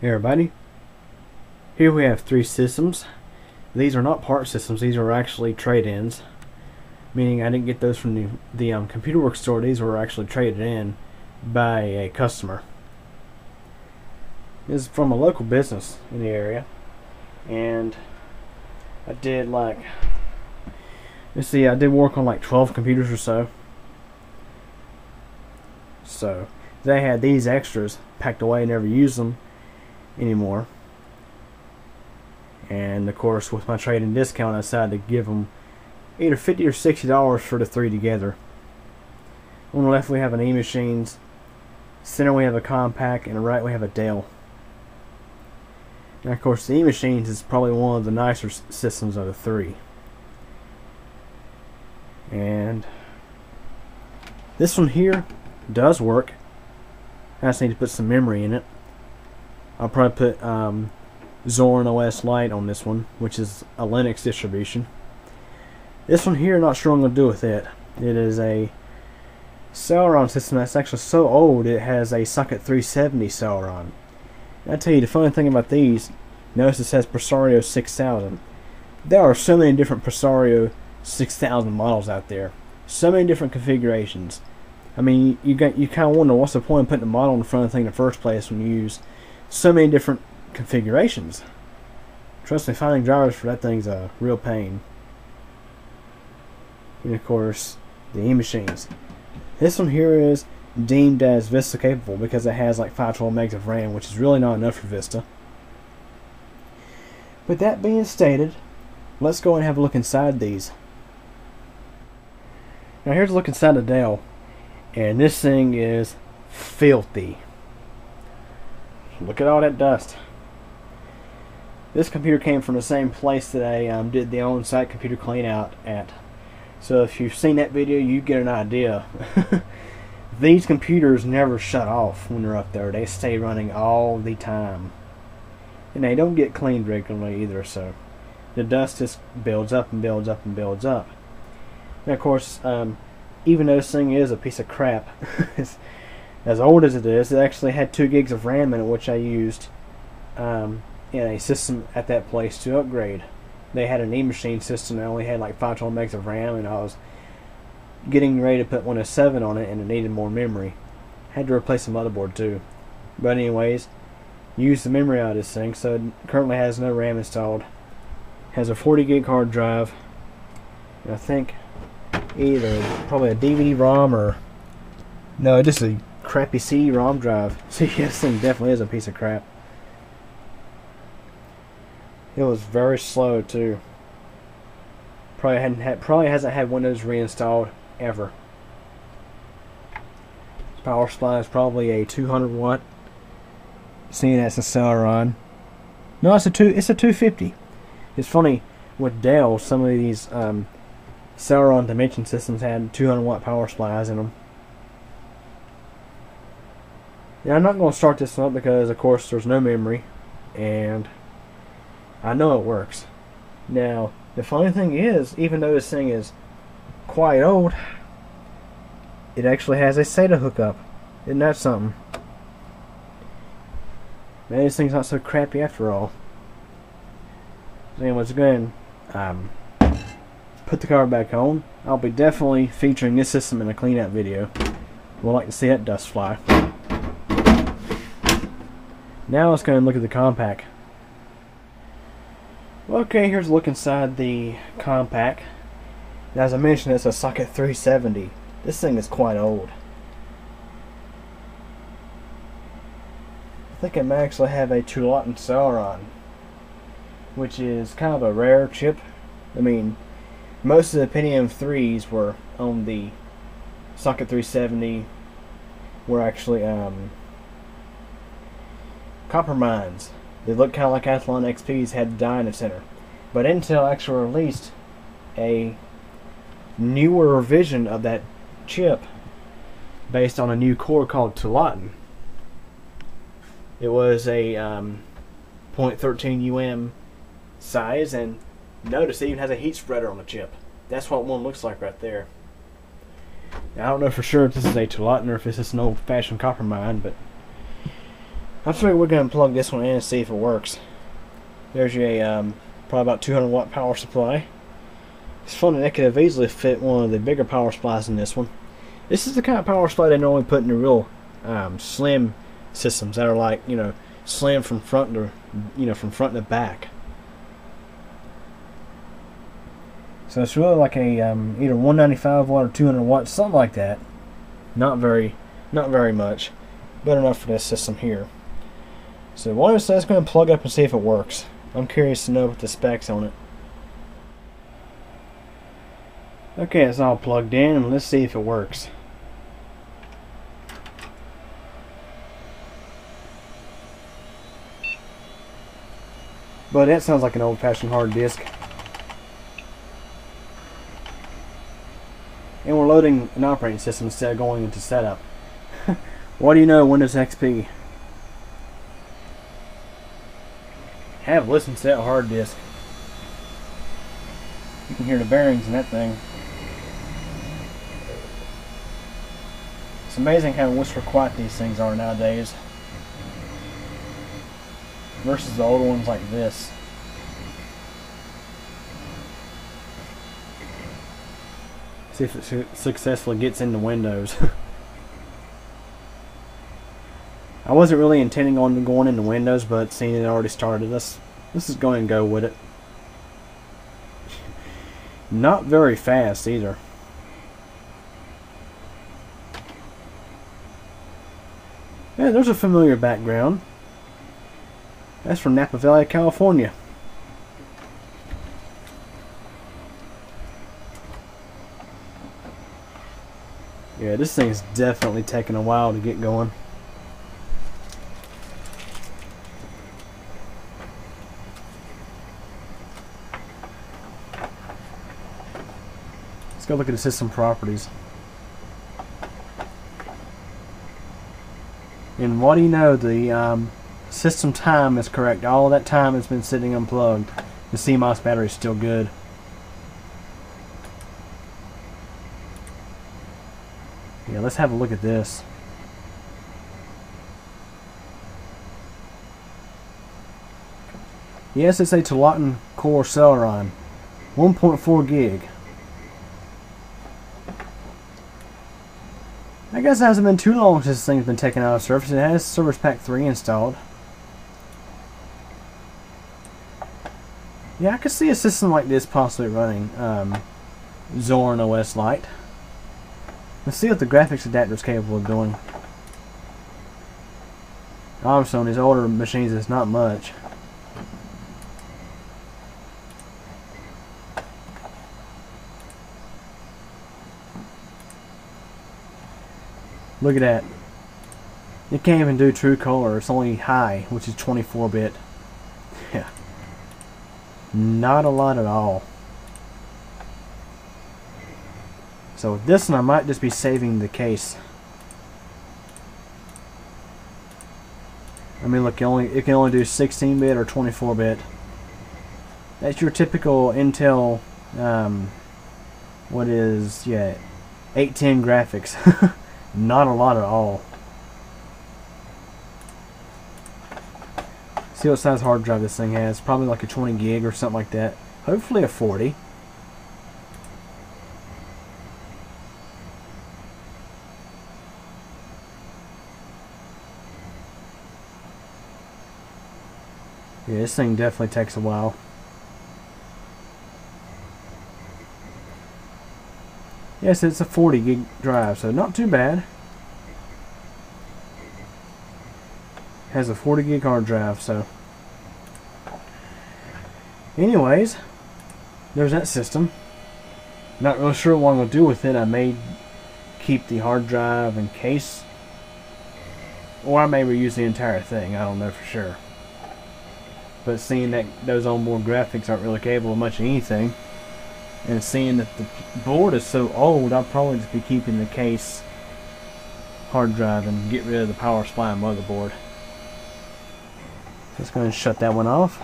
Hey everybody, here we have three systems. These are not part systems, these are actually trade-ins, meaning I didn't get those from the Computer Works store. These were actually traded in by a customer. This is from a local business in the area, and I did I did work on like 12 computers or so. So they had these extras packed away, never used them anymore, and of course with my trade-in discount I decided to give them either $50 or $60 for the three together. On the left we have an E-Machines, center we have a Compaq, and the right we have a Dell. Now of course the E-Machines is probably one of the nicer systems of the three, and this one here does work. I just need to put some memory in it. I'll probably put Zorin OS Lite on this one, which is a Linux distribution. This one here, not sure what I'm going to do with it. It is a Celeron system that's actually so old it has a Socket 370 Celeron. I tell you, the funny thing about these, notice it says Presario 6000. There are so many different Presario 6000 models out there. So many different configurations. I mean, you kind of wonder what's the point of putting a model in front of the thing in the first place when you use so many different configurations. Trust me, finding drivers for that thing's a real pain. And of course, the E-Machines. This one here is deemed as Vista capable because it has like 512 megs of RAM, which is really not enough for Vista. With that being stated, let's go and have a look inside these. Now here's a look inside the Dell, and this thing is filthy. Look at all that dust. This computer came from the same place that I did the Onsite Computer Cleanout at. So if you've seen that video, you get an idea. These computers never shut off when they're up there. They stay running all the time. And they don't get cleaned regularly either, so the dust just builds up and builds up and builds up. And of course, even though this thing is a piece of crap, as old as it is, it actually had 2 gigs of RAM in it, which I used in a system at that place to upgrade. They had an E-Machine system that only had like 512 megs of RAM, and I was getting ready to put Windows 7 on it, and it needed more memory. Had to replace the motherboard too. But anyways, used the memory out of this thing, so it currently has no RAM installed. Has a 40 gig hard drive, and I think either probably a DVD-ROM or no, just a crappy CD-ROM drive. See, this thing definitely is a piece of crap. It was very slow too. Probably hasn't had Windows reinstalled ever. Power supply is probably a 200 watt. Seeing that's a Celeron. No, it's a 250. It's funny with Dell, some of these Celeron Dimension systems had 200 watt power supplies in them. Now I'm not going to start this one up because of course there's no memory, and I know it works. Now the funny thing is, even though this thing is quite old, it actually has a SATA hookup. Isn't that something? Man, this thing's not so crappy after all. So anyways, again, put the cover back on. I'll be definitely featuring this system in a clean out video. We'll like to see that dust fly. Now let's go and look at the Compaq. Okay, here's a look inside the Compaq. As I mentioned, it's a Socket 370. This thing is quite old. I think it may actually have a Tulatin Celeron, which is kind of a rare chip. I mean, most of the Pentium 3s were on the Socket 370, were actually copper mines. They look kind of like Athlon XPs, had the die in the center. But Intel actually released a newer version of that chip based on a new core called Tulatin. It was a 0.13 UM size, and notice it even has a heat spreader on the chip. That's what one looks like right there. Now, I don't know for sure if this is a Tulatin or if it's just an old-fashioned copper mine, but I figure we're going to plug this one in and see if it works. There's your probably about 200 watt power supply. It's funny, they could have easily fit one of the bigger power supplies in this one. This is the kind of power supply they normally put in the real slim systems that are like, you know, slim from front to, from front to back. So it's really like a either 195 watt or 200 watts, something like that. Not very much, but enough for this system here. So what is that's going to plug up and see if it works. I'm curious to know what the specs on it. Okay, it's all plugged in, and let's see if it works. But that sounds like an old-fashioned hard disk. And we're loading an operating system instead of going into setup. What do you know, Windows XP? Have listened to that hard disk. You can hear the bearings in that thing. It's amazing how whisper quiet these things are nowadays versus the older ones like this. See if it successfully gets into Windows. I wasn't really intending on going into Windows, but seeing it already started, let's just go and go with it. Not very fast either. Yeah, there's a familiar background. That's from Napa Valley, California. Yeah, this thing's definitely taking a while to get going. Let's go look at the system properties. And what do you know, the system time is correct. All of that time has been sitting unplugged. The CMOS battery is still good. Yeah, let's have a look at this. Yes, it's a Tulatin core Celeron, 1.4 gig. I guess it hasn't been too long since this thing's been taken out of service. It has Service Pack 3 installed. Yeah, I could see a system like this possibly running Zorin OS Lite. Let's see what the graphics adapter is capable of doing. Obviously on these older machines it's not much. Look at that. It can't even do true color. It's only high, which is 24-bit. Yeah. Not a lot at all. So with this one, I might just be saving the case. I mean, look, it can only do 16-bit or 24-bit. That's your typical Intel, what is, yeah, 810 graphics. Not a lot at all. See what size hard drive this thing has. Probably like a 20 gig or something like that. Hopefully a 40. Yeah, this thing definitely takes a while. Yes, it's a 40 gig drive, so not too bad. Has a 40 gig hard drive, so. Anyways, there's that system. Not really sure what I'm going to do with it. I may keep the hard drive in case, or I may reuse the entire thing. I don't know for sure. But seeing that those onboard graphics aren't really capable of much of anything, and seeing that the board is so old, I'll probably just be keeping the case, hard drive, and get rid of the power supply and motherboard. Just going to shut that one off.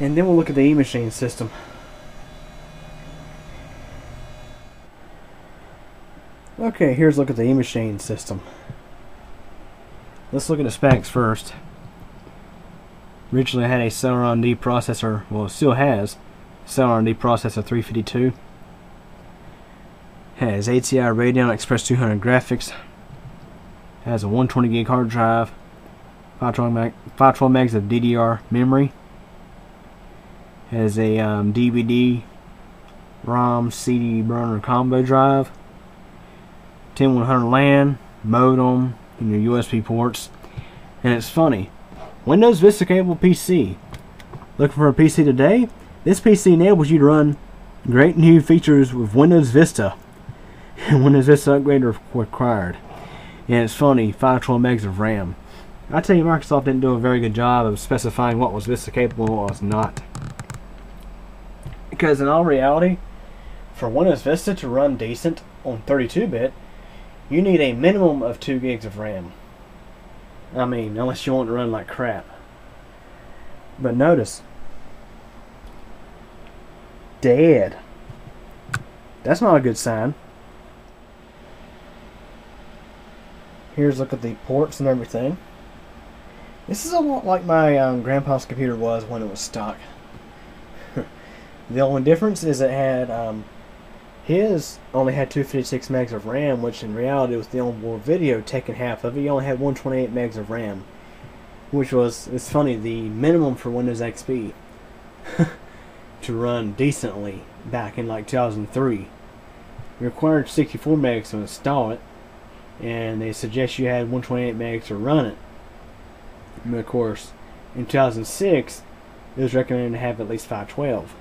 And then we'll look at the E-machine system. Okay, here's a look at the e-machine system. Let's look at the specs first. Originally had a Celeron D processor, well it still has, Celeron D processor 352. Has ATI Radeon Express 200 graphics. Has a 120 gig hard drive. 512 megs of DDR memory. Has a DVD ROM CD burner combo drive. 10100 LAN, modem, and your USB ports. And it's funny, Windows Vista capable PC. Looking for a PC today? This PC enables you to run great new features with Windows Vista. Windows Vista upgrade required. And it's funny, 512 megs of RAM. I tell you, Microsoft didn't do a very good job of specifying what was Vista capable and what was not. Because in all reality, for Windows Vista to run decent on 32-bit, you need a minimum of 2 gigs of RAM. I mean, unless you want to run like crap. But notice, dead. That's not a good sign. Here's a look at the ports and everything. This is a lot like my grandpa's computer was when it was stock. The only difference is it had his only had 256 megs of RAM, which in reality was the onboard video taking half of it. He only had 128 megs of RAM, which was, it's funny, the minimum for Windows XP to run decently back in like 2003. It required 64 megs to install it, and they suggest you had 128 megs to run it. And of course, in 2006, it was recommended to have at least 512.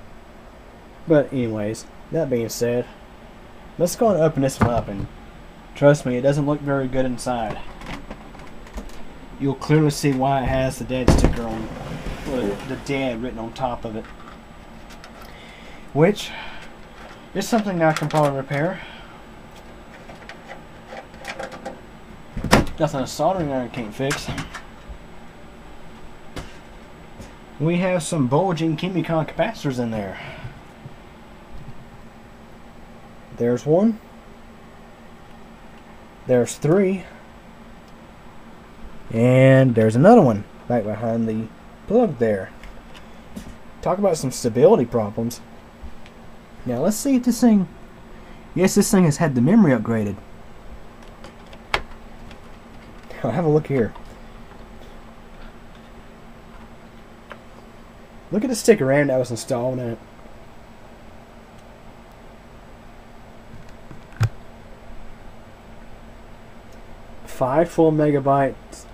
But anyways, that being said, let's go and open this one up, and trust me, it doesn't look very good inside. You'll clearly see why it has the dead sticker on, the dead written on top of it. Which is something that I can probably repair. Nothing a soldering iron can't fix. We have some bulging Chemicon capacitors in there. There's one. There's three. And there's another one right behind the plug there. Talk about some stability problems. Now let's see if this thing... Yes, this thing has had the memory upgraded. Now have a look here. Look at the sticker RAM that was installed in it. Full megabytes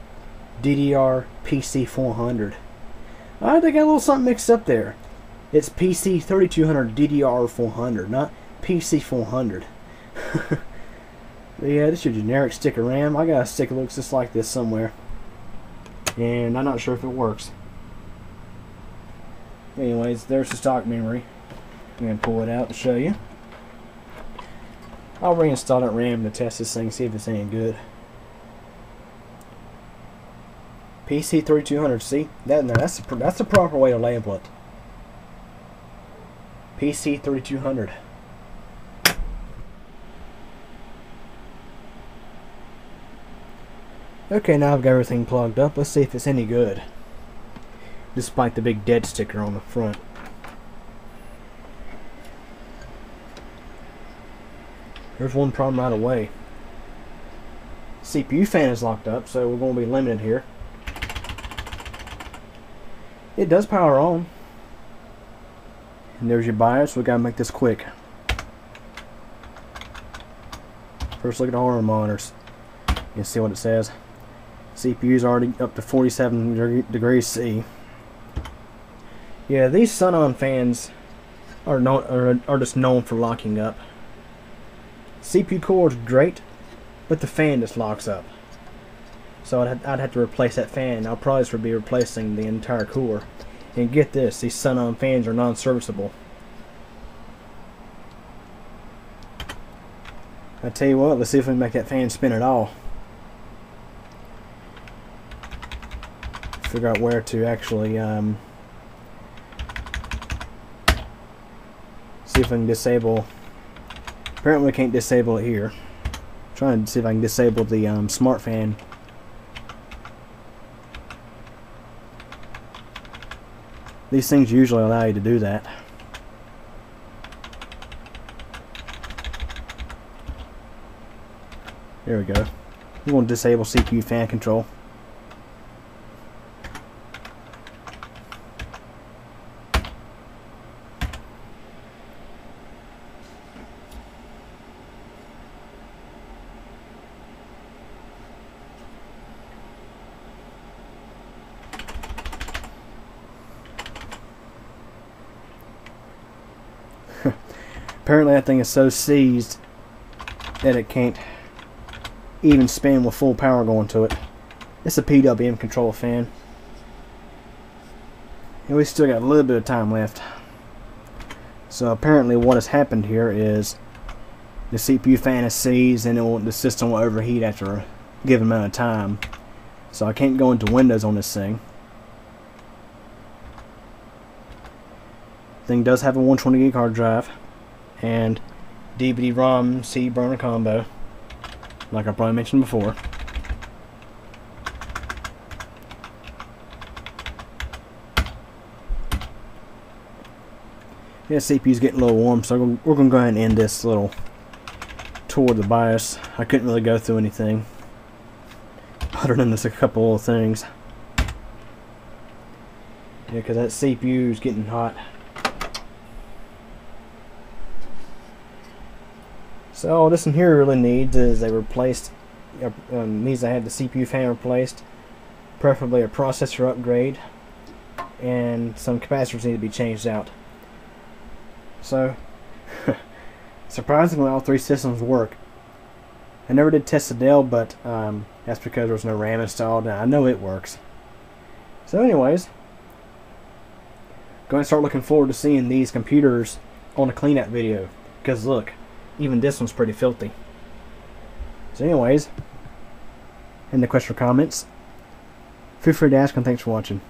DDR PC 400. I think I got a little something mixed up there. It's PC 3200 DDR 400, not PC 400. But yeah, this is your generic sticker RAM. I got a sticker that looks just like this somewhere, and I'm not sure if it works. Anyways, there's the stock memory. I'm going to pull it out to show you. I'll reinstall that RAM to test this thing, see if it's any good. PC 3200, see? That's the proper way to label it. PC 3200. Okay, now I've got everything plugged up. Let's see if it's any good, despite the big dead sticker on the front. There's one problem right away. CPU fan is locked up, so we're going to be limited here. It does power on. And there's your BIOS. We got to make this quick. First look at all our monitors. You can see what it says. CPU is already up to 47 degrees C. Yeah, these Sun-On fans are just known for locking up. CPU core is great, but the fan just locks up. So I'd have to replace that fan. I'll probably be replacing the entire core. And get this, these Sun-On fans are non-serviceable. I tell you what, let's see if we can make that fan spin at all. Figure out where to actually see if we can disable. Apparently we can't disable it here. Trying to see if I can disable the smart fan. These things usually allow you to do that. There we go. We're going to disable CPU fan control. Apparently that thing is so seized that it can't even spin with full power going to it. It's a PWM control fan. And we still got a little bit of time left. So apparently what has happened here is the CPU fan is seized and the system will overheat after a given amount of time. So I can't go into Windows on this thing. Thing does have a 120 gig hard drive and DVD-ROM CD burner combo, like I probably mentioned before. Yeah, CPU's getting a little warm, so we're going to go ahead and end this little tour of the BIOS. I couldn't really go through anything other than this a couple little things. Yeah, because that CPU is getting hot. So all this in here really needs is needs to have the CPU fan replaced, preferably a processor upgrade, and some capacitors need to be changed out. So surprisingly, all three systems work. I never did test the Dell, but that's because there was no RAM installed, and I know it works. So anyways, going to start looking forward to seeing these computers on a cleanout video, because look, even this one's pretty filthy. So anyways, any questions or comments, feel free to ask, and thanks for watching.